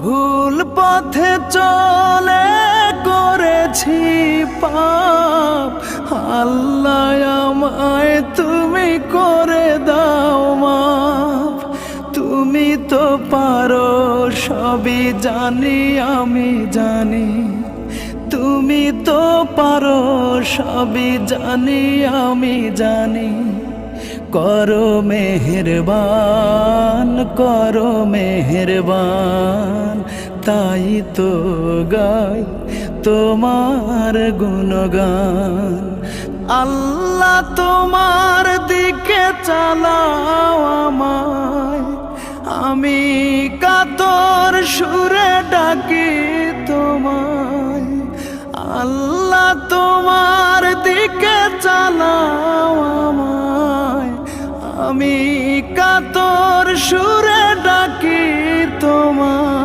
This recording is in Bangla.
ভুল পথে চলে করেছি পাপ, আল্লাহ আমায় তুমি করে দাও মাফ। তুমি তো পারো সবই জানি আমি জানি, তুমি তো পারো সবই জানি আমি জানি। করো মেহেরবান, করো মেহেরবান, তাই তো গাই তোমার গুণগান। আল্লাহ তোমার দিকে চালাও আমায়, আমি কাতর সুরে ডাকি তোমায়। আল্লাহ তোমার দিকে চালাও আমায়, আমি কাতর সুরে ডাকি তোমায়।